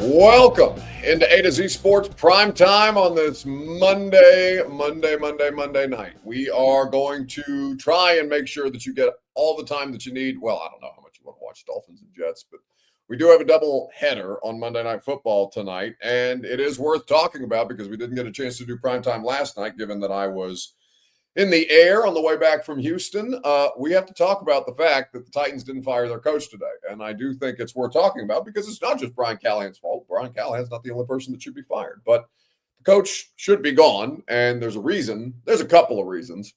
Welcome into A to Z Sports Prime Time on this Monday night. We are going to try and make sure that you get all the time that you need. Well, I don't know how much you want to watch Dolphins and Jets, but we do have a double header on Monday Night Football tonight, and it is worth talking about because we didn't get a chance to do prime time last night, given that I was in the air on the way back from Houston. We have to talk about the fact that the Titans didn't fire their coach today. And I do think it's worth talking about because it's not just Brian Callahan's fault. Brian Callahan's not the only person that should be fired. But the coach should be gone. And there's a reason. There's a couple of reasons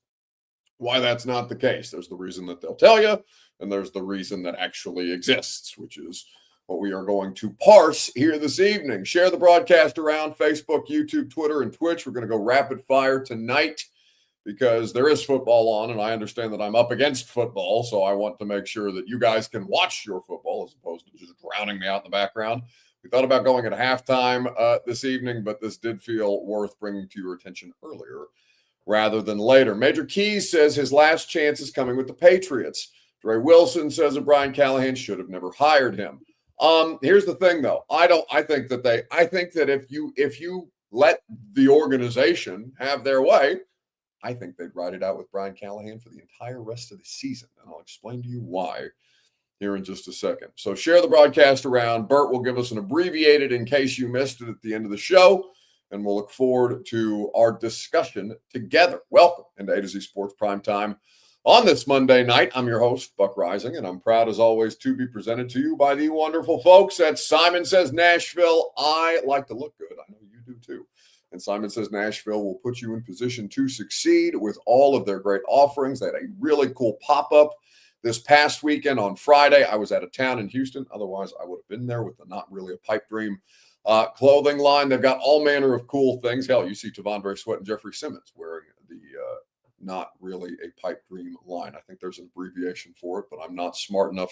why that's not the case. There's the reason that they'll tell you, and there's the reason that actually exists, which is what we are going to parse here this evening. Share the broadcast around Facebook, YouTube, Twitter, and Twitch. We're going to go rapid fire tonight, because there is football on, and I understand that I'm up against football, so I want to make sure that you guys can watch your football as opposed to just drowning me out in the background. We thought about going at halftime this evening, but this did feel worth bringing to your attention earlier rather than later. Major Keys says his last chance is coming with the Patriots. Dre Wilson says that Brian Callahan should have never hired him. Here's the thing, though. I think that if you let the organization have their way, I think they'd ride it out with Brian Callahan for the entire rest of the season. And I'll explain to you why here in just a second. So share the broadcast around. Bert will give us an abbreviated in case you missed it at the end of the show. And we'll look forward to our discussion together. Welcome into A to Z Sports Prime Time on this Monday night. I'm your host, Buck Rising, and I'm proud as always to be presented to you by the wonderful folks at Simon Says Nashville. I like to look good. I know you do too. And Simon Says Nashville will put you in position to succeed with all of their great offerings. They had a really cool pop-up this past weekend on Friday. I was out of town in Houston. Otherwise, I would have been there with the Not Really a Pipe Dream clothing line. They've got all manner of cool things. Hell, you see Tavondre Sweat and Jeffrey Simmons wearing the Not Really a Pipe Dream line. I think there's an abbreviation for it, but I'm not smart enough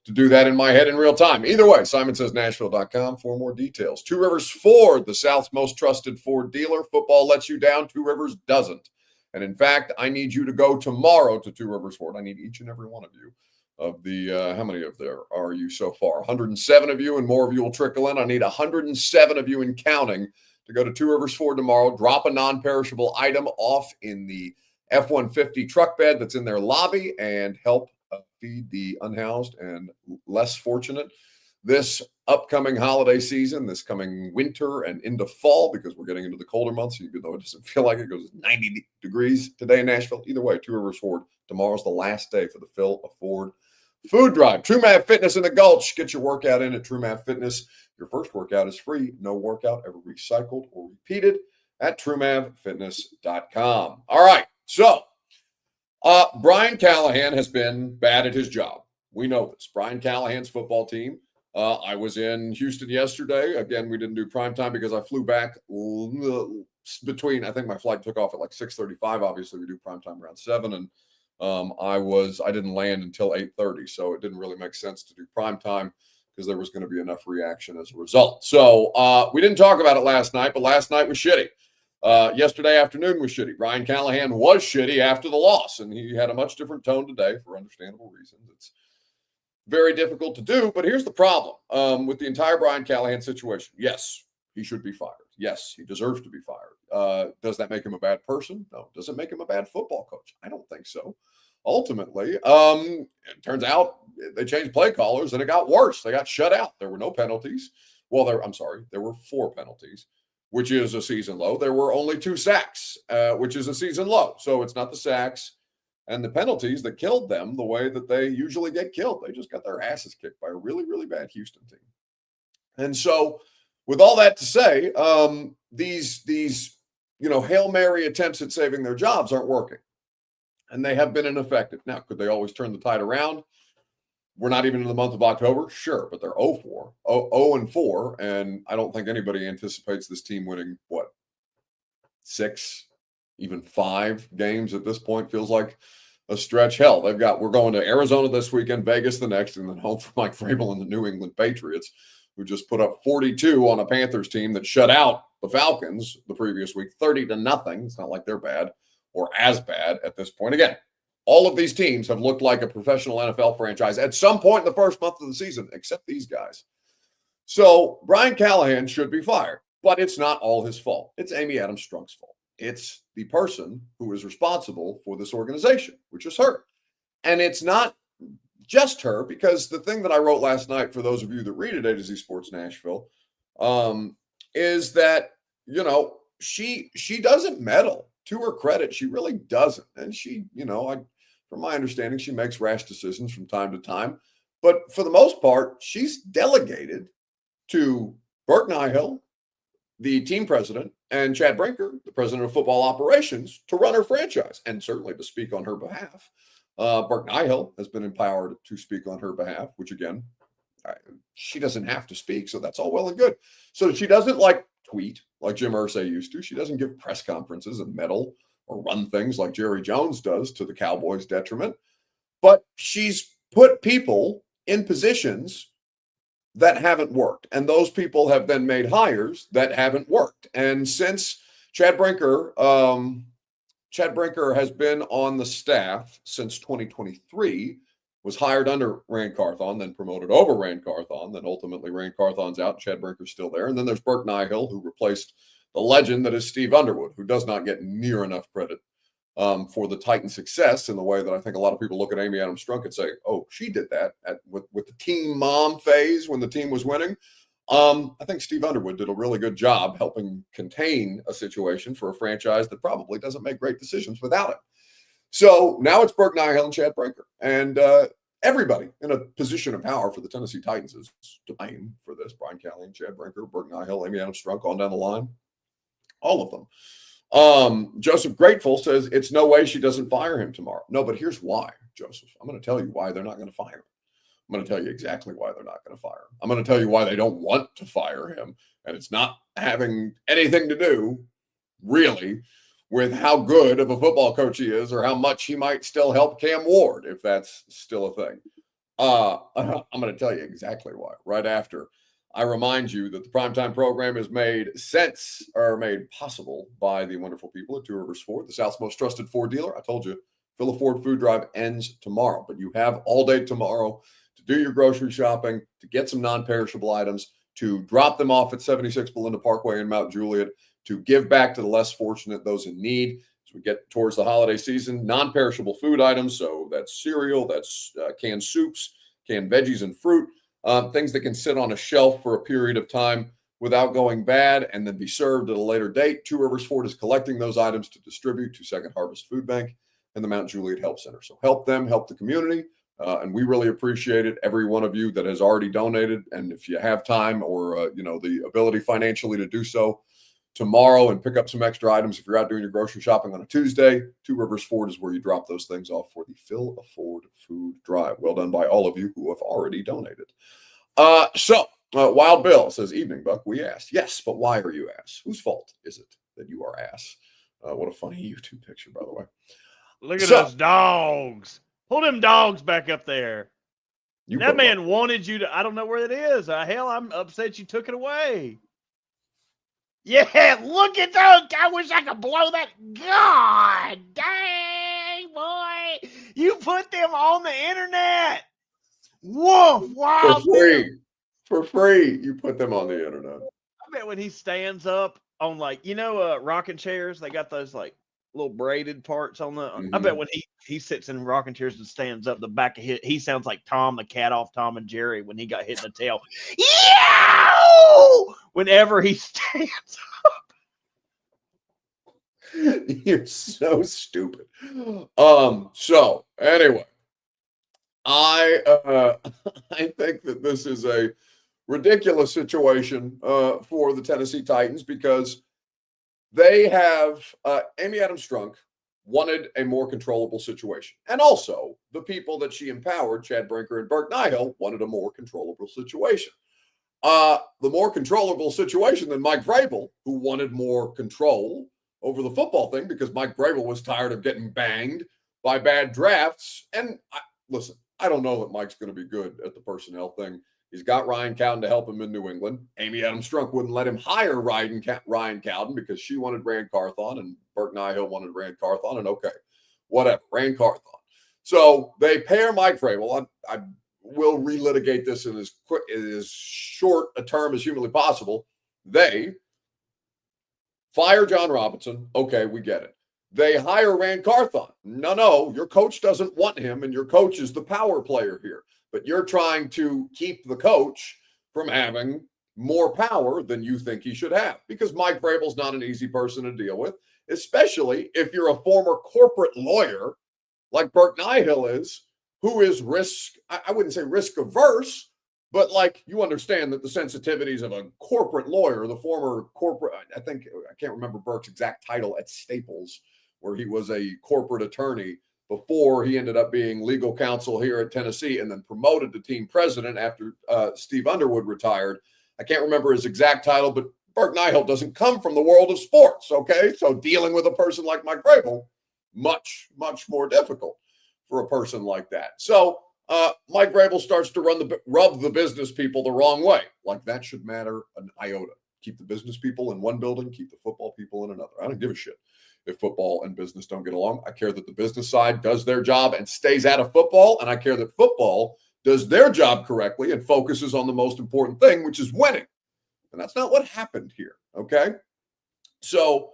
to do that in my head in real time. Either way, SimonSaysNashville.com for more details. Two Rivers Ford, the South's most trusted Ford dealer. Football lets you down. Two Rivers doesn't. And in fact, I need you to go tomorrow to Two Rivers Ford. I need each and every one of you. Of the, how many of there are you so far? 107 of you, and more of you will trickle in. I need 107 of you and counting to go to Two Rivers Ford tomorrow. Drop a non-perishable item off in the F-150 truck bed that's in their lobby and help feed the unhoused and less fortunate this upcoming holiday season, this coming winter and into fall, because we're getting into the colder months, even though it doesn't feel like it. Goes 90 degrees today in Nashville. Either way, Two Rivers Ford. Tomorrow's the last day for the Phil a Ford food drive. TrueMav Fitness in the Gulch. Get your workout in at TrueMav Fitness. Your first workout is free. No workout ever recycled or repeated at TrueMavFitness.com. All right, so Brian Callahan has been bad at his job. We know this. Brian Callahan's football team. I was in Houston yesterday. Again, we didn't do prime time because I flew back between, I think my flight took off at like 6:35. Obviously, we do prime time around 7. And I didn't land until 8:30. So it didn't really make sense to do prime time because there was going to be enough reaction as a result. So we didn't talk about it last night, but last night was shitty. Yesterday afternoon was shitty. Brian Callahan was shitty after the loss, and he had a much different tone today for understandable reasons. It's very difficult to do, but here's the problem with the entire Brian Callahan situation. Yes, he should be fired. Yes, he deserves to be fired. Does that make him a bad person? No. Does it make him a bad football coach? I don't think so. Ultimately, it turns out they changed play callers, and it got worse. They got shut out. There were no penalties. Well, there were 4 penalties, which is a season low. There were only 2 sacks, which is a season low. So it's not the sacks and the penalties that killed them the way that they usually get killed. They just got their asses kicked by a really, really bad Houston team. And so with all that to say, these Hail Mary attempts at saving their jobs aren't working. And they have been ineffective. Now, could they always turn the tide around? We're not even in the month of October. Sure, but they're 0-4, and I don't think anybody anticipates this team winning, 6, even 5 games at this point. Feels like a stretch. Hell, we're going to Arizona this weekend, Vegas the next, and then home for Mike Vrabel and the New England Patriots, who just put up 42 on a Panthers team that shut out the Falcons the previous week, 30-0. It's not like they're bad or as bad at this point. Again, all of these teams have looked like a professional NFL franchise at some point in the first month of the season, except these guys. So Brian Callahan should be fired, but it's not all his fault. It's Amy Adams Strunk's fault. It's the person who is responsible for this organization, which is her. And it's not just her, because the thing that I wrote last night, for those of you that read it, A to Z Sports Nashville, is that, she doesn't meddle. To her credit, she really doesn't. And she, from my understanding, she makes rash decisions from time to time. But for the most part, she's delegated to Bert Nihil, the team president, and Chad Brinker, the president of football operations, to run her franchise and certainly to speak on her behalf. Bert Nihil has been empowered to speak on her behalf, which again, she doesn't have to speak, so that's all well and good. So she doesn't tweet like Jim Irsay used to. She doesn't give press conferences and meddle or run things like Jerry Jones does to the Cowboys' detriment. But she's put people in positions that haven't worked, and those people have then made hires that haven't worked. And since Chad Brinker has been on the staff since 2023, was hired under Rand Carthon, then promoted over Rand Carthon, then ultimately Rand Carthon's out, Chad Brinker's still there. And then there's Bert Nihil, who replaced the legend that is Steve Underwood, who does not get near enough credit for the Titan success, in the way that I think a lot of people look at Amy Adams Strunk and say, oh, she did that with the team mom phase when the team was winning. I think Steve Underwood did a really good job helping contain a situation for a franchise that probably doesn't make great decisions without it. So now it's Bert Nihil and Chad Brinker. And everybody in a position of power for the Tennessee Titans is to blame for this. Brian Callahan, Chad Brinker, Bert Nihil, Amy Adams Strunk, on down the line. All of them. Joseph Grateful says it's no way she doesn't fire him tomorrow. No, but here's why, Joseph. I'm going to tell you why they're not going to fire him. I'm going to tell you exactly why they're not going to fire him. I'm going to tell you why they don't want to fire him. And it's not having anything to do, really, with how good of a football coach he is or how much he might still help Cam Ward, if that's still a thing. I'm going to tell you exactly why right after I remind you that the Primetime program is made possible by the wonderful people at Two Rivers Ford, the South's most trusted Ford dealer. I told you, Phil Ford Food Drive ends tomorrow, but you have all day tomorrow to do your grocery shopping, to get some non-perishable items, to drop them off at 76 Belinda Parkway in Mount Juliet, to give back to the less fortunate, those in need. As we get towards the holiday season, non-perishable food items, so that's cereal, that's canned soups, canned veggies and fruit, things that can sit on a shelf for a period of time without going bad and then be served at a later date. Two Rivers Ford is collecting those items to distribute to Second Harvest Food Bank and the Mount Juliet Help Center. So help them, help the community. And we really appreciate it. Every one of you that has already donated. And if you have time or, the ability financially to do so tomorrow and pick up some extra items, if you're out doing your grocery shopping on a Tuesday, Two Rivers Ford is where you drop those things off for the Phil Ford Food Drive. Well done by all of you who have already donated. Wild Bill says, evening, Buck. We asked. Yes, but why are you asked? Whose fault is it that you are asked? What a funny YouTube picture, by the way. Look at those dogs. Pull them dogs back up there. That man wanted you to. I don't know where it is. Hell, I'm upset you took it away. Yeah, look at those. I wish I could blow that. God dang, boy. You put them on the internet. Woof, wow. For free. You put them on the internet. I bet when he stands up on rocking chairs, they got those little braided parts on the. Mm-hmm. I bet when he sits in rocking chairs and stands up, the back of he sounds like Tom the cat off Tom and Jerry when he got hit in the tail. Yow! Whenever he stands up. You're so stupid. So anyway, I think that this is a ridiculous situation for the Tennessee Titans, because they have Amy Adams Strunk wanted a more controllable situation. And also the people that she empowered, Chad Brinker and Bert Nihil, wanted a more controllable situation. The more controllable situation than Mike Vrabel, who wanted more control over the football thing because Mike Vrabel was tired of getting banged by bad drafts. And listen, I don't know that Mike's going to be good at the personnel thing. He's got Ryan Cowden to help him in New England. Amy Adams Strunk wouldn't let him hire Ryan Cowden because she wanted Rand Carthon and Bert Nihil wanted Rand Carthon. And okay, whatever, Rand Carthon. So they pair Mike Vrabel. we'll relitigate this in as short a term as humanly possible. They fire John Robinson. Okay, we get it. They hire Rand Carthon. No, your coach doesn't want him, and your coach is the power player here. But you're trying to keep the coach from having more power than you think he should have, because Mike Vrabel's not an easy person to deal with, especially if you're a former corporate lawyer like Burke Nihill is, who is I wouldn't say risk averse, but like, you understand that the sensitivities of a corporate lawyer, the former corporate, I can't remember Burke's exact title at Staples, where he was a corporate attorney before he ended up being legal counsel here at Tennessee and then promoted to team president after Steve Underwood retired. I can't remember his exact title, but Burke Nihill doesn't come from the world of sports, okay? So dealing with a person like Mike Vrabel, much, much more difficult for a person like that. So Mike Vrabel starts to rub the business people the wrong way. Like, that should matter an iota. Keep the business people in one building, keep the football people in another. I don't give a shit if football and business don't get along. I care that the business side does their job and stays out of football, and I care that football does their job correctly and focuses on the most important thing, which is winning. And that's not what happened here, okay? So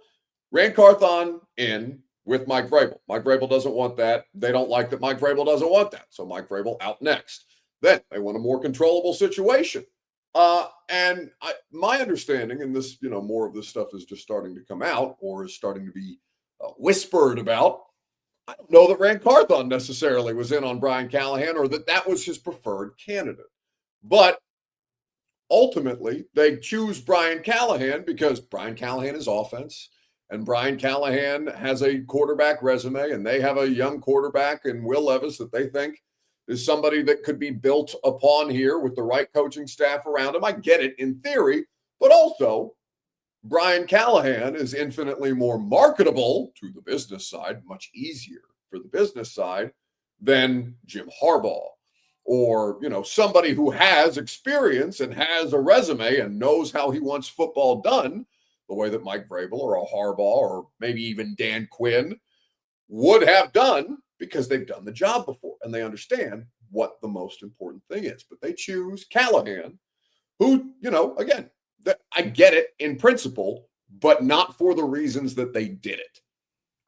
Rand Carthon in with Mike Vrabel. Mike Vrabel doesn't want that. They don't like that Mike Vrabel doesn't want that. So Mike Vrabel out next. Then they want a more controllable situation. And my understanding, and this, more of this stuff is just starting to come out or is starting to be whispered about. I don't know that Rand Carthon necessarily was in on Brian Callahan or that was his preferred candidate. But ultimately, they choose Brian Callahan because Brian Callahan is offense, and Brian Callahan has a quarterback resume, and they have a young quarterback in Will Levis that they think is somebody that could be built upon here with the right coaching staff around him. I get it in theory, but also Brian Callahan is infinitely more marketable to the business side, much easier for the business side than Jim Harbaugh or, somebody who has experience and has a resume and knows how he wants football done the way that Mike Vrabel or a Harbaugh or maybe even Dan Quinn would have done, because they've done the job before and they understand what the most important thing is. But they choose Callahan, who, again, I get it in principle, but not for the reasons that they did it.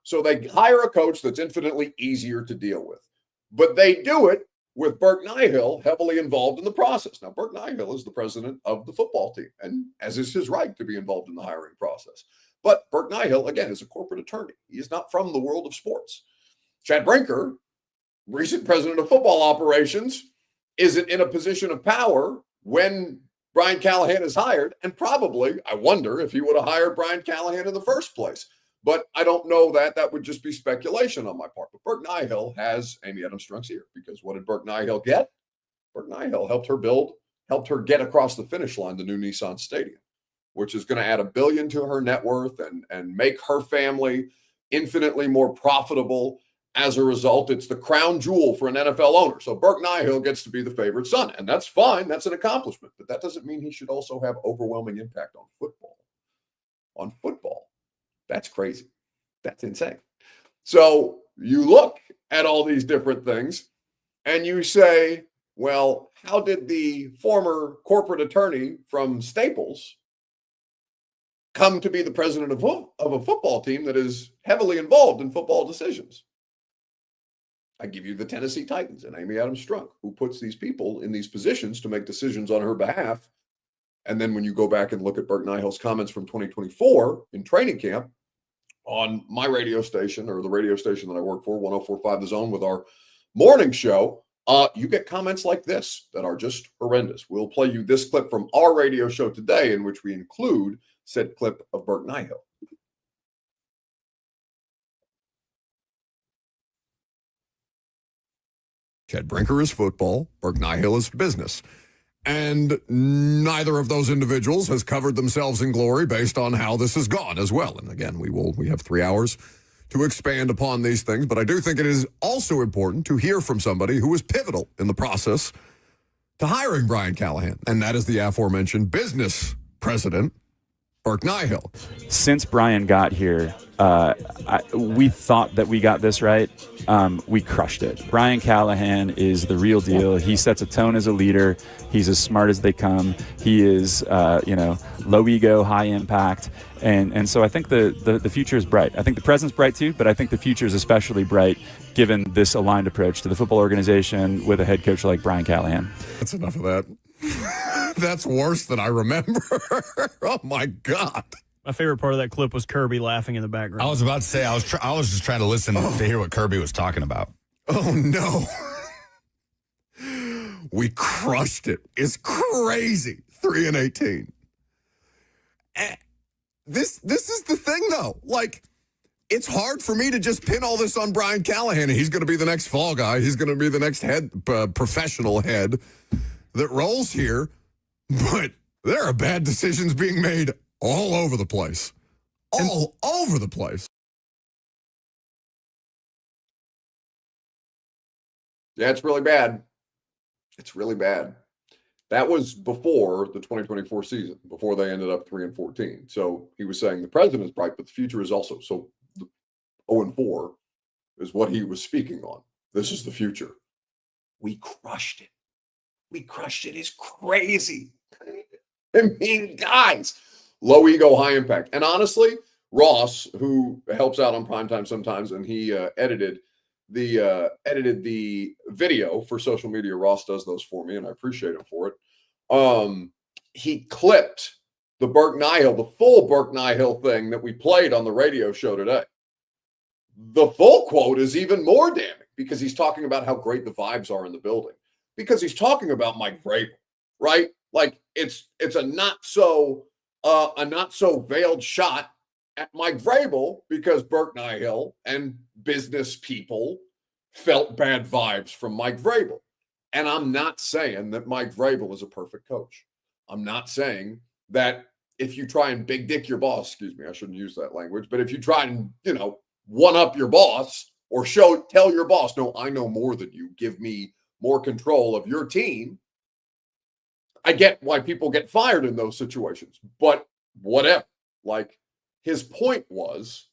So they hire a coach that's infinitely easier to deal with, but they do it with Burke Nihill heavily involved in the process. Now, Burke Nihill is the president of the football team, and as is his right to be involved in the hiring process. But Burke Nihill, again, is a corporate attorney. He is not from the world of sports. Chad Brinker, recent president of football operations, isn't in a position of power when Brian Callahan is hired. And probably, I wonder if he would have hired Brian Callahan in the first place. But I don't know that. That would just be speculation on my part. But Burke Nihill has Amy Adams Strunk's ear, because what did Burke Nihill get? Burke Nihill helped her get across the finish line the new Nissan Stadium, which is going to add $1 billion to her net worth and make her family infinitely more profitable. As a result, it's the crown jewel for an NFL owner. So Burke Nihill gets to be the favorite son, and that's fine. That's an accomplishment, but that doesn't mean he should also have overwhelming impact on football. On football. That's crazy. That's insane. So you look at all these different things and you say, well, how did the former corporate attorney from Staples come to be the president of a football team that is heavily involved in football decisions? I give you the Tennessee Titans and Amy Adams Strunk, who puts these people in these positions to make decisions on her behalf. And then when you go back and look at Burke Nihill's comments from 2024 in training camp on my radio station, or the radio station that I work for, 104.5 The Zone, with our morning show, you get comments like this that are just horrendous. We'll play you this clip from our radio show today, in which we include said clip of Burke Nihill. Chad Brinker is football, Burke Nihill is business. And neither of those individuals has covered themselves in glory based on how this has gone as well. And again, we have 3 hours to expand upon these things, but I do think it is also important to hear from somebody who was pivotal in the process to hiring Brian Callahan, and that is the aforementioned business president Nihil. Since Brian got here, we thought that we got this right. We crushed it. Brian Callahan is the real deal. He sets a tone as a leader. He's as smart as they come. He is, low ego, high impact. And so I think the future is bright. I think the present's bright too, but I think the future is especially bright given this aligned approach to the football organization with a head coach like Brian Callahan. That's enough of that. That's worse than I remember. Oh, my God. My favorite part of that clip was Kirby laughing in the background. I was about to say, I was just trying to listen to hear what Kirby was talking about. Oh, no. We crushed it. It's crazy. 3-18. This is the thing, though. Like, it's hard for me to just pin all this on Brian Callahan. He's going to be the next fall guy. He's going to be the next head, professional head that rolls here. But there are bad decisions being made all over the place. All over the place. Yeah, it's really bad. It's really bad. That was before the 2024 season, before they ended up 3-14. So he was saying the present is bright, but the future is also. So 0-4 is what he was speaking on. This is the future. We crushed it. We crushed it. It's crazy. I mean, guys, low ego, high impact. And honestly, Ross, who helps out on primetime sometimes, and he edited the video for social media. Ross does those for me, and I appreciate him for it. He clipped the Burke Nihil, the full Burke Nihil thing that we played on the radio show today. The full quote is even more damning because he's talking about how great the vibes are in the building. Because he's talking about Mike Vrabel, right? Like it's a not so veiled shot at Mike Vrabel because Burke Nihil and business people felt bad vibes from Mike Vrabel. And I'm not saying that Mike Vrabel is a perfect coach. I'm not saying that if you try and big dick your boss, excuse me, I shouldn't use that language, but if you try and, one up your boss or tell your boss, no, I know more than you, give me more control of your team. I get why people get fired in those situations, but whatever. Like his point was,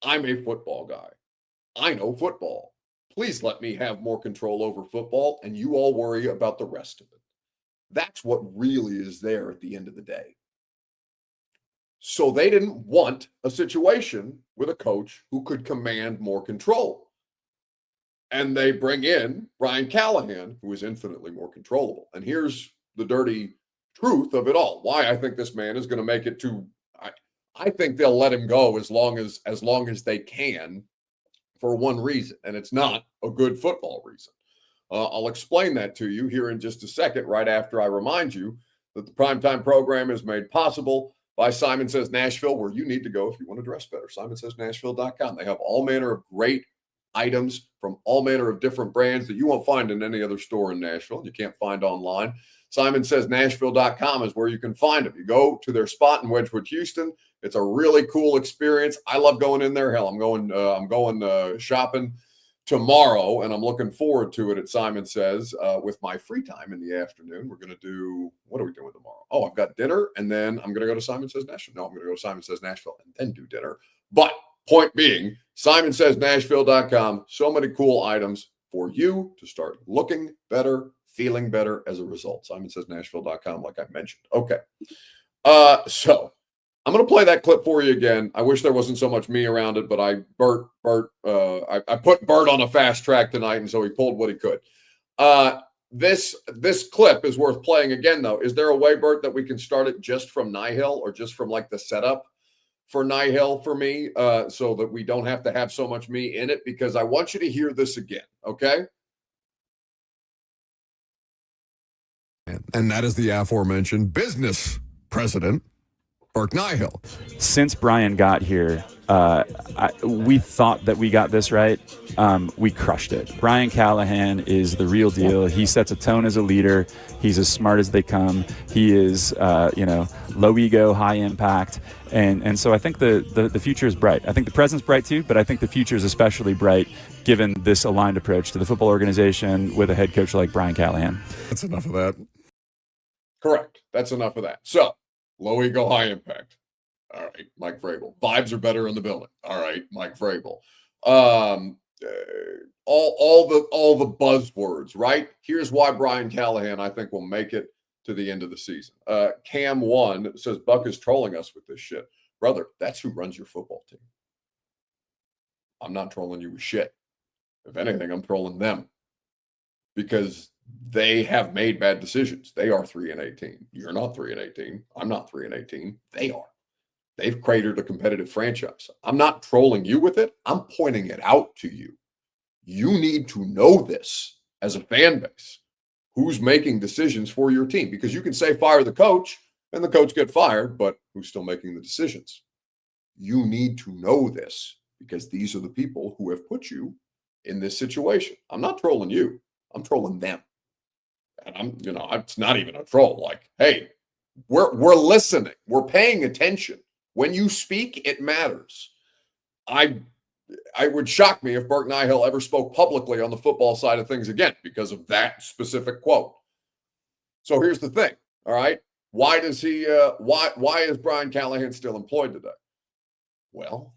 I'm a football guy. I know football. Please let me have more control over football and you all worry about the rest of it. That's what really is there at the end of the day. So they didn't want a situation with a coach who could command more control. And they bring in Brian Callahan, who is infinitely more controllable. And here's the dirty truth of it all. Why I think this man is going to make it to, I think they'll let him go as long as they can for one reason. And it's not a good football reason. I'll explain that to you here in just a second, right after I remind you that the Primetime program is made possible by Simon Says Nashville, where you need to go if you want to dress better. SimonSaysNashville.com. They have all manner of great items from all manner of different brands that you won't find in any other store in Nashville. You can't find online. SimonSaysNashville.com is where you can find them. You go to their spot in Wedgwood, Houston. It's a really cool experience. I love going in there. Hell, I'm going shopping tomorrow, and I'm looking forward to it at Simon Says with my free time in the afternoon. We're going to do, what are we doing tomorrow? Oh, I've got dinner, and then I'm going to go to Simon Says Nashville. No, I'm going to go to Simon Says Nashville and then do dinner. But point being, SimonSaysNashville.com, so many cool items for you to start looking better, feeling better as a result. SimonSaysNashville.com, like I mentioned. Okay. So I'm going to play that clip for you again. I wish there wasn't so much me around it, but I put Bert on a fast track tonight, and so he pulled what he could. This clip is worth playing again, though. Is there a way, Bert, that we can start it just from Nihil or just from like the setup for Nihil for me so that we don't have to have so much me in it? Because I want you to hear this again, okay? And that is the aforementioned business president, Burke Nihil. Since Brian got here, we thought that we got this right. We crushed it. Brian Callahan is the real deal. He sets a tone as a leader. He's as smart as they come. He is, low ego, high impact. And so I think the future is bright. I think the present's bright too, but I think the future is especially bright given this aligned approach to the football organization with a head coach like Brian Callahan. That's enough of that. Correct. That's enough of that. So, low ego, high impact. All right, Mike Vrabel. Vibes are better in the building. All right, Mike Vrabel. All the buzzwords, right? Here's why Brian Callahan, I think, will make it to the end of the season. Cam One says Buck is trolling us with this shit. Brother, that's who runs your football team. I'm not trolling you with shit. If anything, I'm trolling them because they have made bad decisions. They are 3-18. You're not 3-18. I'm not 3-18. They are. They've created a competitive franchise. I'm not trolling you with it. I'm pointing it out to you. You need to know this as a fan base. Who's making decisions for your team? Because you can say fire the coach and the coach get fired, but who's still making the decisions? You need to know this because these are the people who have put you in this situation. I'm not trolling you. I'm trolling them. And it's not even a troll. Like, hey, we're listening. We're paying attention. When you speak, it matters. I would shock me if Burke Nihill ever spoke publicly on the football side of things again because of that specific quote. So here's the thing. All right. Why does he why is Brian Callahan still employed today? Well,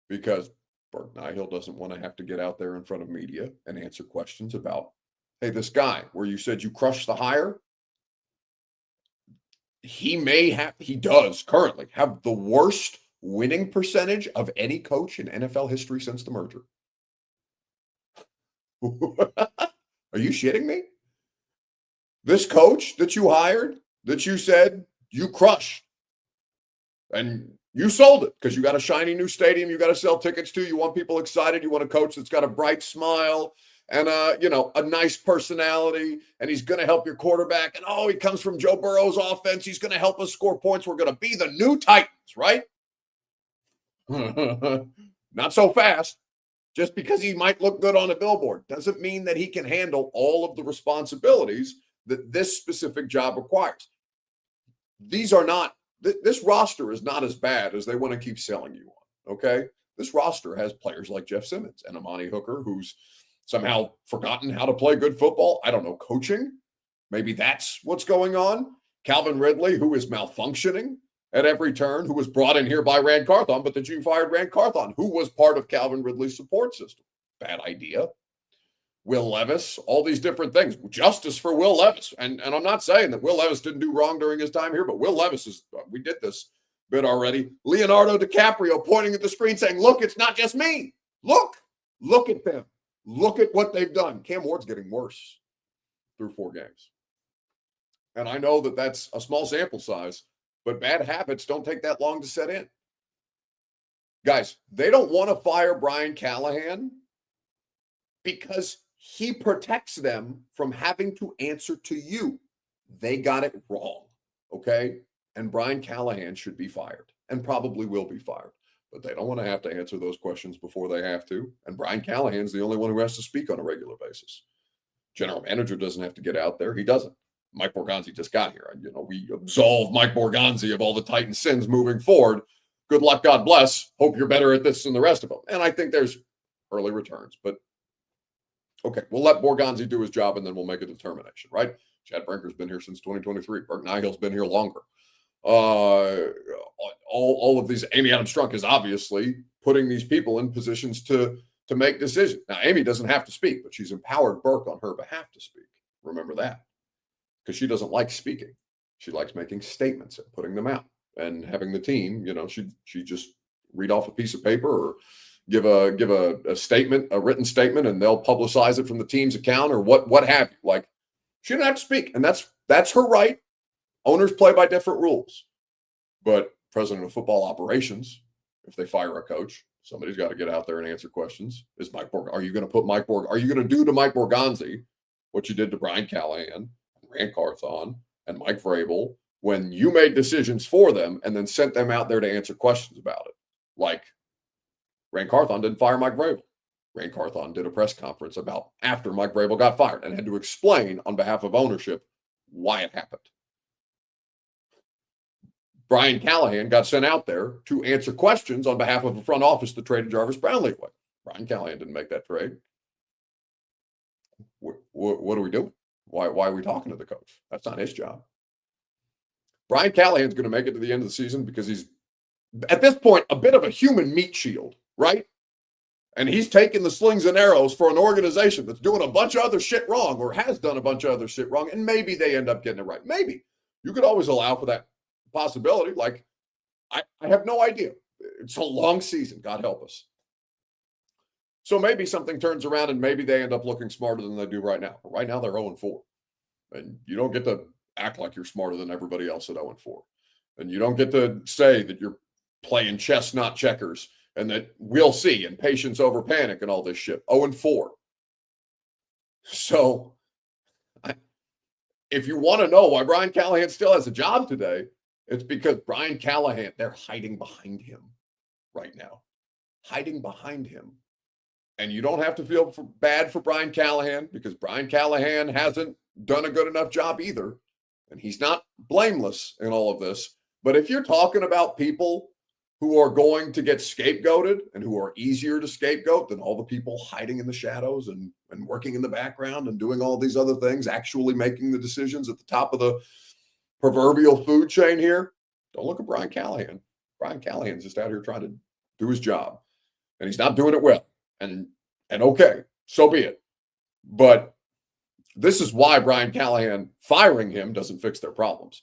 because Burke Nihill doesn't want to have to get out there in front of media and answer questions about, hey, this guy where you said you crushed the hire, he does currently have the worst winning percentage of any coach in NFL history since the merger. Are you shitting me? This coach that you hired, that you said you crushed, and you sold it because you got a shiny new stadium you got to sell tickets to. You want people excited. You want a coach that's got a bright smile and a nice personality, and he's going to help your quarterback. And he comes from Joe Burrow's offense. He's going to help us score points. We're going to be the new Titans, right? Not so fast. Just because he might look good on a billboard doesn't mean that he can handle all of the responsibilities that this specific job requires. This roster is not as bad as they want to keep selling you on, okay? This roster has players like Jeff Simmons and Amani Hooker, who's somehow forgotten how to play good football. I don't know, coaching? Maybe that's what's going on. Calvin Ridley, who is malfunctioning at every turn, who was brought in here by Rand Carthon, but that you fired Rand Carthon, who was part of Calvin Ridley's support system. Bad idea. Will Levis, all these different things. Justice for Will Levis. And I'm not saying that Will Levis didn't do wrong during his time here, but Will Levis we did this bit already. Leonardo DiCaprio pointing at the screen saying, look, it's not just me. Look at them. Look at what they've done. Cam Ward's getting worse through 4 games. And I know that that's a small sample size, but bad habits don't take that long to set in. Guys, they don't want to fire Brian Callahan because he protects them from having to answer to you. They got it wrong, okay? And Brian Callahan should be fired and probably will be fired. But they don't want to have to answer those questions before they have to. And Brian Callahan's the only one who has to speak on a regular basis. General manager doesn't have to get out there. He doesn't. Mike Borgonzi just got here. We absolve Mike Borgonzi of all the Titan sins moving forward. Good luck, God bless. Hope you're better at this than the rest of them. And I think there's early returns. But, okay, we'll let Borgonzi do his job, and then we'll make a determination, right? Chad Brinker's been here since 2023. Burke Nihill's been here longer. All of these, Amy Adams Strunk is obviously putting these people in positions to make decisions. Now, Amy doesn't have to speak, but she's empowered Burke on her behalf to speak. Remember that. Because she doesn't like speaking. She likes making statements and putting them out and having the team, she just read off a piece of paper or give a statement, a written statement, and they'll publicize it from the team's account or what have you. Like, she doesn't have to speak, and that's her right. Owners play by different rules. But president of football operations, if they fire a coach, somebody's got to get out there and answer questions. Are you going to do to Mike Borgonzi what you did to Brian Callahan, Rand Carthon, and Mike Vrabel when you made decisions for them and then sent them out there to answer questions about it? Like, Rand Carthon didn't fire Mike Vrabel. Rand Carthon did a press conference about after Mike Vrabel got fired and had to explain on behalf of ownership why it happened. Brian Callahan got sent out there to answer questions on behalf of the front office that traded Jarvis Brownlee away. Brian Callahan didn't make that trade. What are we doing? Why are we talking to the coach? That's not his job. Brian Callahan's going to make it to the end of the season because he's at this point, a bit of a human meat shield, right? And he's taking the slings and arrows for an organization that's doing a bunch of other shit wrong or has done a bunch of other shit wrong, and maybe they end up getting it right. Maybe. You could always allow for that possibility. Like, I have no idea. It's a long season, God help us. So maybe something turns around and maybe they end up looking smarter than they do right now. But right now, they're 0-4. And you don't get to act like you're smarter than everybody else at 0-4. And you don't get to say that you're playing chess, not checkers, and that we'll see, and patience over panic and all this shit. 0-4. So if you want to know why Brian Callahan still has a job today, it's because Brian Callahan, they're hiding behind him right now. Hiding behind him. And you don't have to feel bad for Brian Callahan, because Brian Callahan hasn't done a good enough job either. And he's not blameless in all of this. But if you're talking about people who are going to get scapegoated and who are easier to scapegoat than all the people hiding in the shadows and working in the background and doing all these other things, actually making the decisions at the top of the proverbial food chain here, don't look at Brian Callahan. Brian Callahan's just out here trying to do his job, and he's not doing it well. And okay, so be it. But this is why Brian Callahan firing him doesn't fix their problems.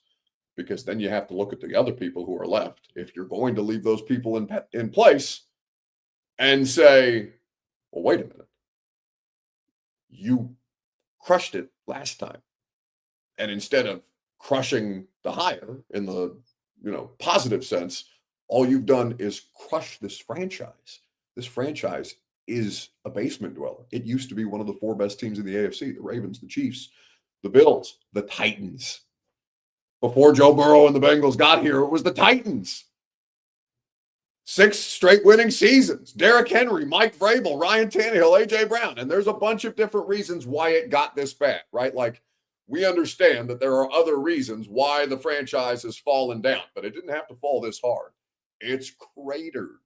Because then you have to look at the other people who are left. If you're going to leave those people in place and say, well, wait a minute, you crushed it last time. And instead of crushing the hire in the positive sense, all you've done is crush this franchise. This franchise is a basement dweller. It used to be one of the 4 best teams in the AFC, the Ravens, the Chiefs, the Bills, the Titans. Before Joe Burrow and the Bengals got here, it was the Titans. 6 straight winning seasons. Derrick Henry, Mike Vrabel, Ryan Tannehill, A.J. Brown. And there's a bunch of different reasons why it got this bad, right? Like, we understand that there are other reasons why the franchise has fallen down, but it didn't have to fall this hard. It's cratered.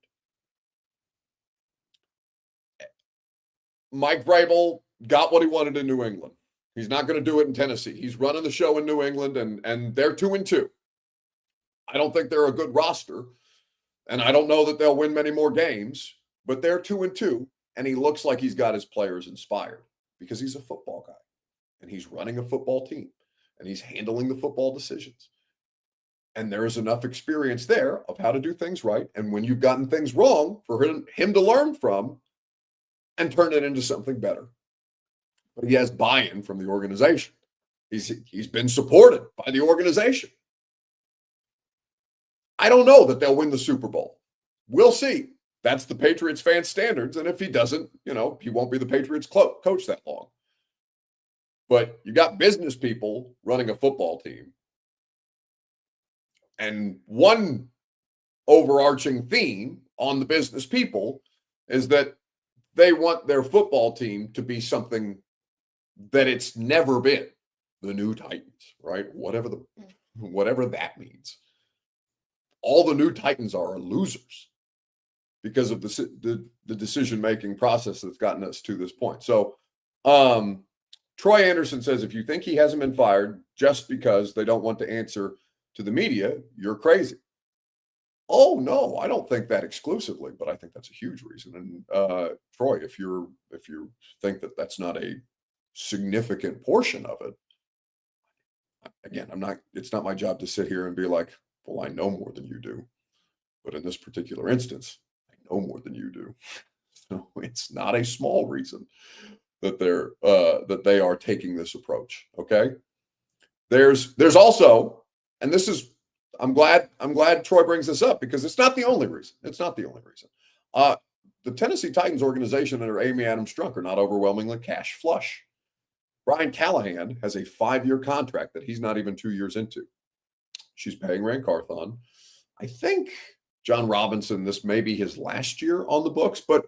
Mike Vrabel got what he wanted in New England. He's not going to do it in Tennessee. He's running the show in New England, and they're 2-2. I don't think they're a good roster, and I don't know that they'll win many more games, but they're 2-2, and he looks like he's got his players inspired because he's a football guy, and he's running a football team, and he's handling the football decisions. And there is enough experience there of how to do things right, and when you've gotten things wrong, for him to learn from and turn it into something better. But he has buy-in from the organization. He's been supported by the organization. I don't know that they'll win the Super Bowl. We'll see. That's the Patriots fan standards. And if he doesn't, he won't be the Patriots coach that long. But you got business people running a football team. And one overarching theme on the business people is that they want their football team to be something that it's never been. The new Titans, right? Whatever that means. All the new Titans are losers because of the decision-making process that's gotten us to this point. So Troy Anderson says, if you think he hasn't been fired just because they don't want to answer to the media, you're crazy. Oh, no, I don't think that exclusively, but I think that's a huge reason. And Troy, if you think that that's not a significant portion of it, again, it's not my job to sit here and be like, well, I know more than you do. But in this particular instance, I know more than you do. So it's not a small reason that they are taking this approach. Okay. There's also, and this is, I'm glad Troy brings this up because it's not the only reason. It's not the only reason. The Tennessee Titans organization under Amy Adams Strunk are not overwhelmingly cash flush. Brian Callahan has a 5-year contract that he's not even 2 years into. She's paying Rand Carthon. I think John Robinson, this may be his last year on the books, but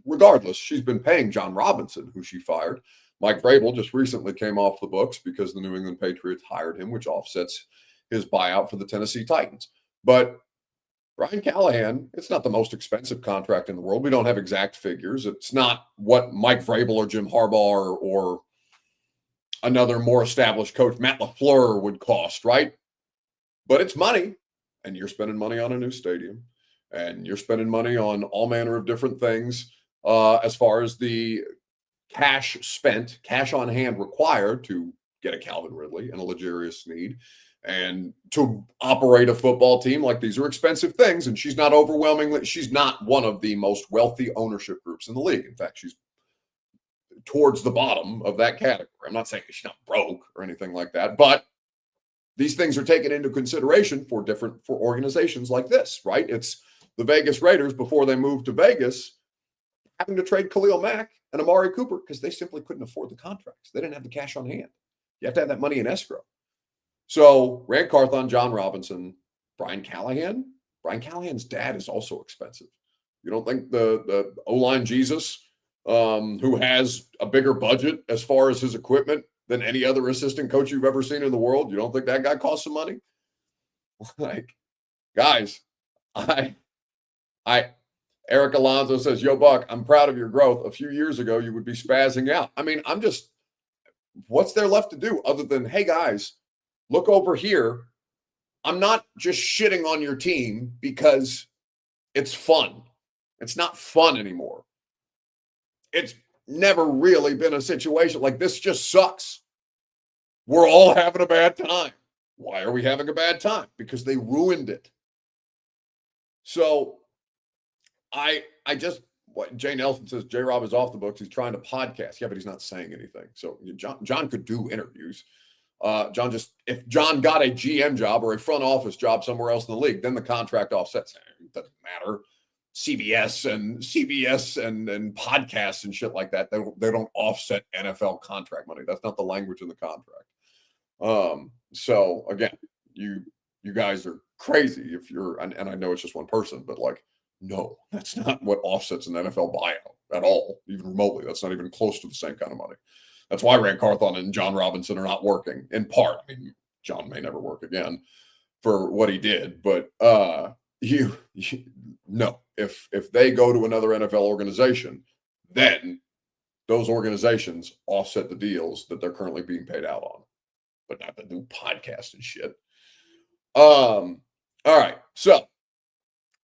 regardless, she's been paying John Robinson, who she fired. Mike Vrabel just recently came off the books because the New England Patriots hired him, which offsets his buyout for the Tennessee Titans. But Brian Callahan, it's not the most expensive contract in the world. We don't have exact figures. It's not what Mike Vrabel or Jim Harbaugh or another more established coach, Matt LaFleur, would cost, right? But it's money. and you're spending money on a new stadium, and you're spending money on all manner of different things as far as the cash spent, cash on hand required to get a Calvin Ridley and a L'Jarius Sneed and to operate a football team. Like, these are expensive things, and she's not one of the most wealthy ownership groups in the league. In fact, she's towards the bottom of that category. I'm not saying she's not broke or anything like that, but these things are taken into consideration for organizations like this, right? It's the Vegas Raiders before they moved to Vegas having to trade Khalil Mack and Amari Cooper because they simply couldn't afford the contracts. They didn't have the cash on hand. You have to have that money in escrow. So Rand Carthon, John Robinson, Brian Callahan. Brian Callahan's dad is also expensive. You don't think the O-line Jesus, who has a bigger budget as far as his equipment than any other assistant coach you've ever seen in the world, you don't think that guy costs some money? Like, guys, Eric Alonso says, "Yo, Buck, I'm proud of your growth. A few years ago, you would be spazzing out." I mean, what's there left to do other than, hey, guys, look over here. I'm not just shitting on your team because it's fun. It's not fun anymore. It's never really been a situation like this. Just sucks. We're all having a bad time. Why are we having a bad time? Because they ruined it. So what Jay Nelson says, J-Rob is off the books. He's trying to podcast. Yeah, but he's not saying anything. So John could do interviews. If John got a GM job or a front office job somewhere else in the league, then the contract offsets. It doesn't matter. CBS and podcasts and shit like that, they don't offset NFL contract money. That's not the language in the contract. So again, you guys are crazy if you're, and I know it's just one person, but like, no, that's not what offsets an NFL buyout at all, even remotely. That's not even close to the same kind of money. That's why Rand Carthon and John Robinson are not working, in part. I mean, John may never work again for what he did, but no. If they go to another NFL organization, then those organizations offset the deals that they're currently being paid out on, but not the new podcast and shit. All right. So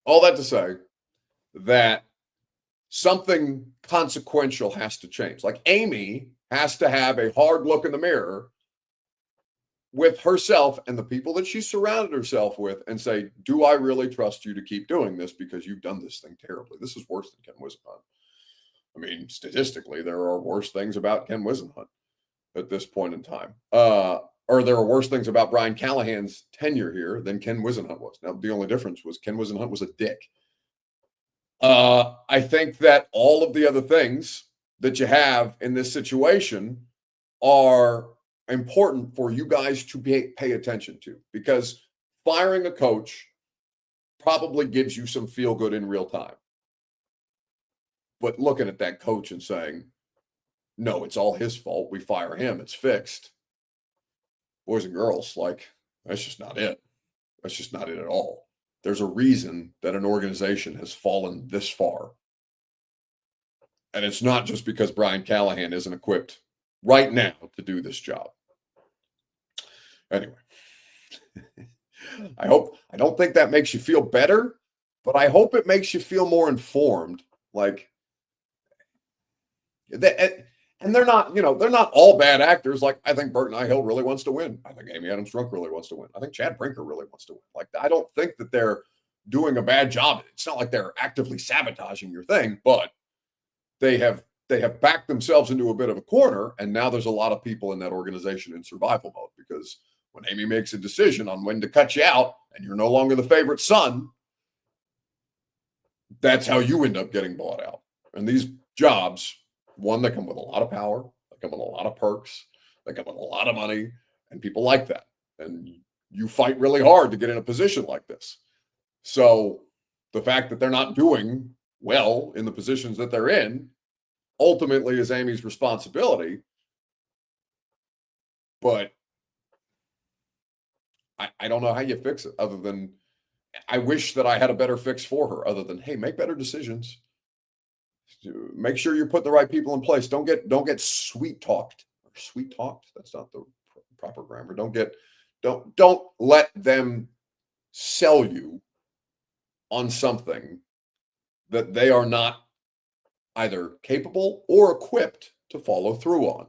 all that to say that something consequential has to change. Like, Amy has to have a hard look in the mirror with herself and the people that she surrounded herself with and say, do I really trust you to keep doing this? Because you've done this thing terribly. This is worse than Ken Whisenhunt. I mean, statistically, there are worse things about Ken Whisenhunt at this point in time. Or there are worse things about Brian Callahan's tenure here than Ken Whisenhunt was. Now, the only difference was Ken Whisenhunt was a dick. I think that all of the other things that you have in this situation are important for you guys to pay attention to, because firing a coach probably gives you some feel good in real time. But looking at that coach and saying, no, it's all his fault, we fire him, it's fixed. Boys and girls, like, that's just not it. That's just not it at all. There's a reason that an organization has fallen this far. And it's not just because Brian Callahan isn't equipped right now to do this job. Anyway, I don't think that makes you feel better, but I hope it makes you feel more informed. Like, and they're not, they're not all bad actors. Like, I think Burton Hill really wants to win. I think Amy Adams Strunk really wants to win. I think Chad Brinker really wants to win. Like, I don't think that they're doing a bad job. It's not like they're actively sabotaging your thing, but they have backed themselves into a bit of a corner, and now there's a lot of people in that organization in survival mode, because when Amy makes a decision on when to cut you out and you're no longer the favorite son, that's how you end up getting bought out. And these jobs, one, they come with a lot of power, they come with a lot of perks, they come with a lot of money, and people like that. And you fight really hard to get in a position like this. So the fact that they're not doing well in the positions that they're in ultimately is Amy's responsibility. But I don't know how you fix it, other than I wish that I had a better fix for her, other than, hey, make better decisions. Make sure you put the right people in place. Don't get sweet talked. That's not the proper grammar. Don't let them sell you on something that they are not either capable or equipped to follow through on.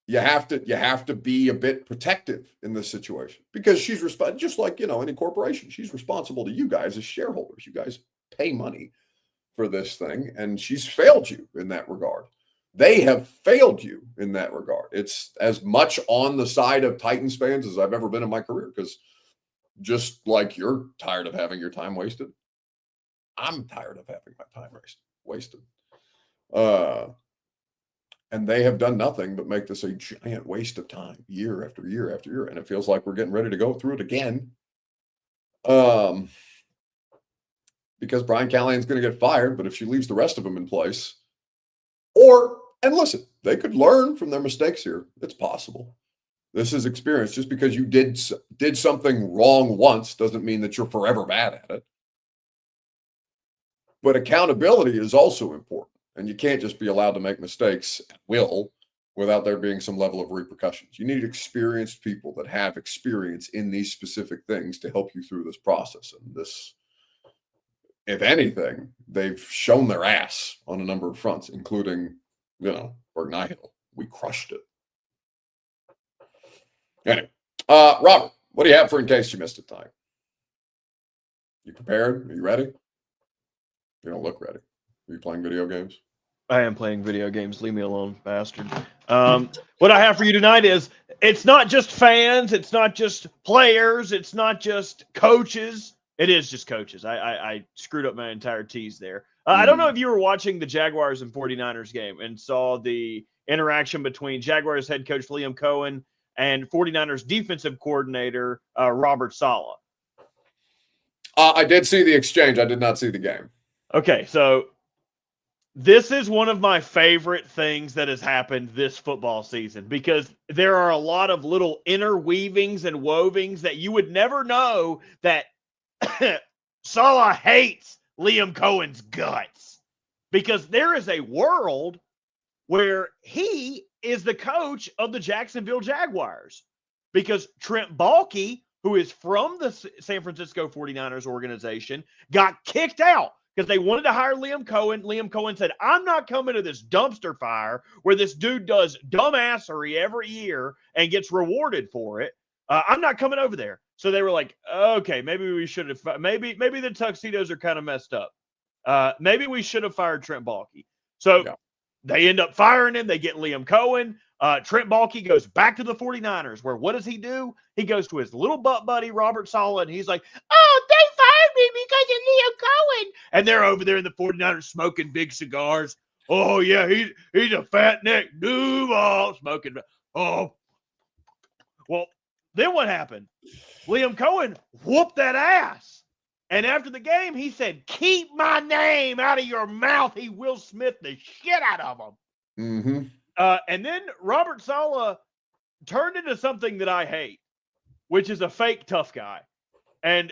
You have to be a bit protective in this situation because she's just like, any corporation, she's responsible to you guys as shareholders. You guys pay money for this thing, and she's failed you in that regard. They have failed you in that regard. It's as much on the side of Titans fans as I've ever been in my career, because just like you're tired of having your time wasted, I'm tired of having my time wasted. And they have done nothing but make this a giant waste of time year after year after year. And it feels like we're getting ready to go through it again. Because Brian Callahan's going to get fired, but if she leaves the rest of them in place, and listen, they could learn from their mistakes here. It's possible. This is experience. Just because you did something wrong once doesn't mean that you're forever bad at it. But accountability is also important. And you can't just be allowed to make mistakes at will without there being some level of repercussions. You need experienced people that have experience in these specific things to help you through this process. And this, if anything, they've shown their ass on a number of fronts, including, Bergnihill. We crushed it. Anyway, Robert, what do you have for in case you missed it tonight? You prepared? Are you ready? You don't look ready. Are you playing video games? I am playing video games. Leave me alone, bastard. What I have for you tonight is, it's not just fans. It's not just players. It's not just coaches. It is just coaches. I screwed up my entire tease there. I don't know if you were watching the Jaguars and 49ers game and saw the interaction between Jaguars head coach Liam Cohen and 49ers defensive coordinator Robert Saleh. I did see the exchange. I did not see the game. Okay, so this is one of my favorite things that has happened this football season, because there are a lot of little interweavings and wovings that you would never know that Saleh hates Liam Cohen's guts, because there is a world where he is the coach of the Jacksonville Jaguars, because Trent Baalke, who is from the San Francisco 49ers organization, got kicked out because they wanted to hire Liam Cohen. Liam Cohen said, I'm not coming to this dumpster fire where this dude does dumbassery every year and gets rewarded for it. I'm not coming over there. So they were like, okay, maybe we should have, maybe the tuxedos are kind of messed up. Maybe we should have fired Trent Baalke. So they end up firing him. They get Liam Cohen. Trent Baalke goes back to the 49ers, where what does he do? He goes to his little butt buddy, Robert Saleh, and he's like, oh, they fired me because of Liam Cohen. And they're over there in the 49ers smoking big cigars. Oh, yeah, he's a fat neck Duval smoking. Oh, well, then what happened? Liam Cohen whooped that ass. And after the game, he said, keep my name out of your mouth. He Will Smith the shit out of him. Mm-hmm. And then Robert Saleh turned into something that I hate, which is a fake tough guy. And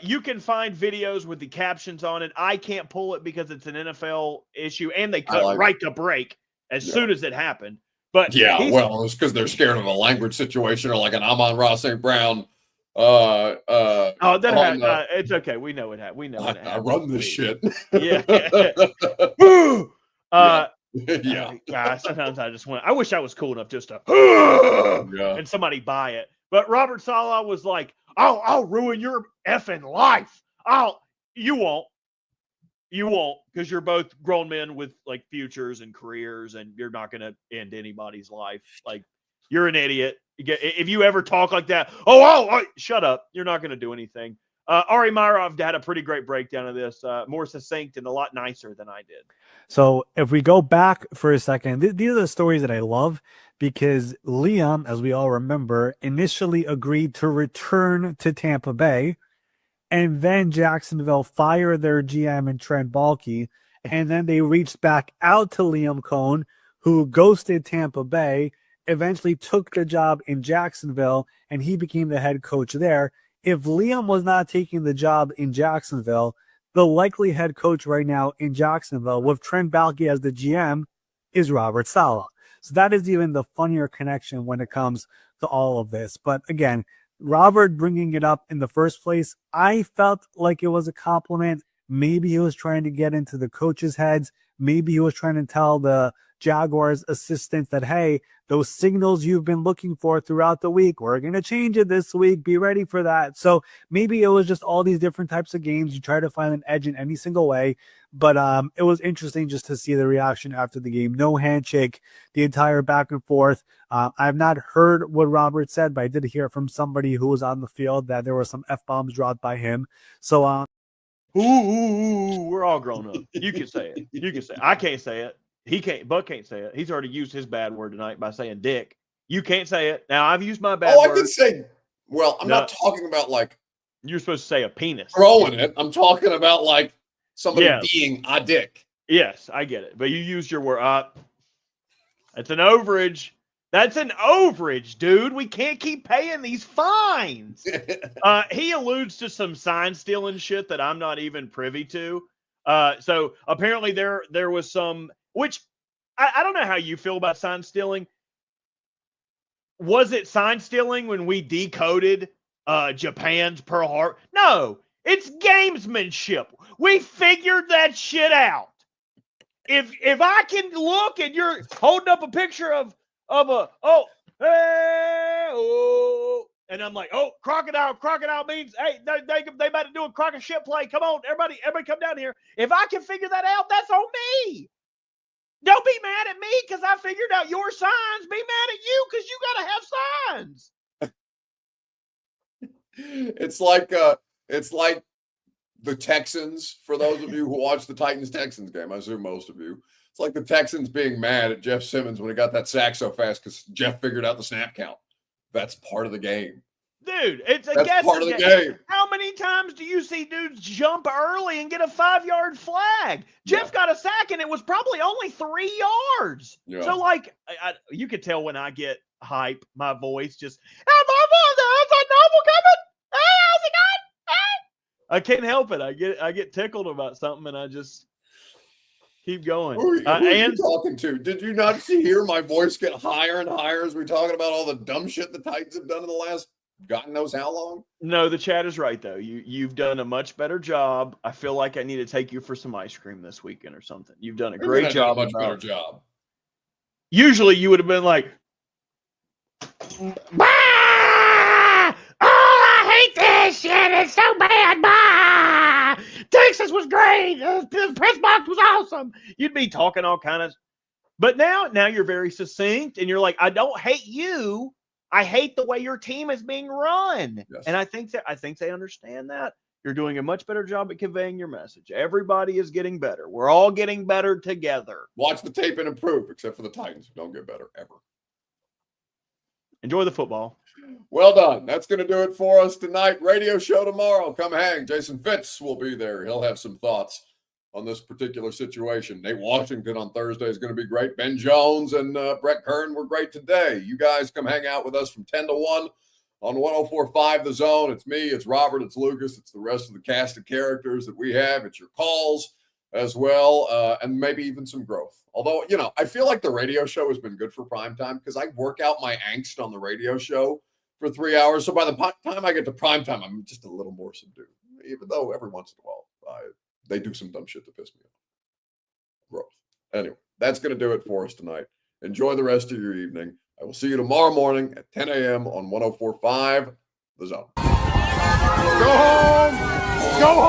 you can find videos with the captions on it. I can't pull it because it's an NFL issue, and they cut right to break as soon as it happened. But it's because they're scared of a language situation, or like an Amon-Ra St. Brown. It's okay. We know it happened. We know it happened. I run this shit. Yeah. Sometimes I just want. I wish I was cool enough just to and somebody buy it. But Robert Saleh was like, "I'll ruin your effing life. You won't, because you're both grown men with like futures and careers, and you're not going to end anybody's life. Like, you're an idiot. If you ever talk like that, shut up. You're not going to do anything." Ari Meirov had a pretty great breakdown of this, more succinct and a lot nicer than I did. So if we go back for a second, these are the stories that I love, because Liam, as we all remember, initially agreed to return to Tampa Bay, and then Jacksonville fired their GM and Trent Baalke, and then they reached back out to Liam Cohen, who ghosted Tampa Bay, eventually took the job in Jacksonville, and he became the head coach there. If Liam was not taking the job in Jacksonville, the likely head coach right now in Jacksonville, with Trent Baalke as the GM, is Robert Saleh. So that is even the funnier connection when it comes to all of this. But again, Robert bringing it up in the first place, I felt like it was a compliment. Maybe he was trying to get into the coaches' heads. Maybe he was trying to tell the Jaguars assistants that, hey, those signals you've been looking for throughout the week, we're going to change it this week. Be ready for that. So maybe it was just all these different types of games. You try to find an edge in any single way. But it was interesting just to see the reaction after the game. No handshake, the entire back and forth. I've not heard what Robert said, but I did hear from somebody who was on the field that there were some F-bombs dropped by him. So, we're all grown up. You can say it. You can say it. I can't say it. He can't. Buck can't say it. He's already used his bad word tonight by saying dick. You can't say it. Now, I've used my bad word. I can say, well, I'm not talking about like. You're supposed to say a penis. Throwing it. I'm talking about like somebody being a dick. Yes, I get it. But you used your word. It's an overage. That's an overage, dude. We can't keep paying these fines. He alludes to some sign stealing shit that I'm not even privy to. So apparently there was some, which I don't know how you feel about sign stealing. Was it sign stealing when we decoded Japan's Pearl Harbor? No, it's gamesmanship. We figured that shit out. If I can look and you're holding up a picture of a and I'm like, oh, crocodile means, hey, they about to do a crock of shit play. Come on, everybody come down here. If I can figure that out, that's on me. Don't be mad at me because I figured out your signs. Be mad at you because you gotta have signs. It's like the Texans, for those of you who watch the Titans-Texans game, I assume most of you. It's like the Texans being mad at Jeff Simmons when he got that sack so fast because Jeff figured out the snap count. That's part of the game. Dude, it's a That's part of the game. How many times do you see dudes jump early and get a 5-yard flag? Jeff got a sack and it was probably only 3 yards. Yeah. So, like, you could tell when I get hype, my voice just, hey, there's a novel coming. Hey, how's it going? Hey. I can't help it. I get tickled about something and I just keep going. Who are you talking to? Did you not hear my voice get higher and higher as we're talking about all the dumb shit the Titans have done in the last God knows how long? No, the chat is right, though. You've done a much better job. I feel like I need to take you for some ice cream this weekend or something. You've done a great job. Much better job. Usually you would have been like, bah! Oh, I hate this shit. It's so bad. Bah! Texas was great. The press box was awesome. You'd be talking all kind of. But now you're very succinct and you're like, I don't hate you. I hate the way your team is being run. Yes. And I think they understand that. You're doing a much better job at conveying your message. Everybody is getting better. We're all getting better together. Watch the tape and improve, except for the Titans, who don't get better ever. Enjoy the football. Well done. That's going to do it for us tonight. Radio show tomorrow. Come hang. Jason Fitz will be there. He'll have some thoughts on this particular situation. Nate Washington on Thursday is going to be great. Ben Jones and Brett Kern were great today. You guys come hang out with us from 10 to 1 on 104.5 The Zone. It's me, it's Robert, it's Lucas, it's the rest of the cast of characters that we have. It's your calls as well, and maybe even some growth. Although, I feel like the radio show has been good for primetime because I work out my angst on the radio show for 3 hours. So by the time I get to primetime, I'm just a little more subdued, even though every once in a while they do some dumb shit to piss me off. Growth. Anyway, that's going to do it for us tonight. Enjoy the rest of your evening. I will see you tomorrow morning at 10 a.m. on 104.5 The Zone. Go home! Go home!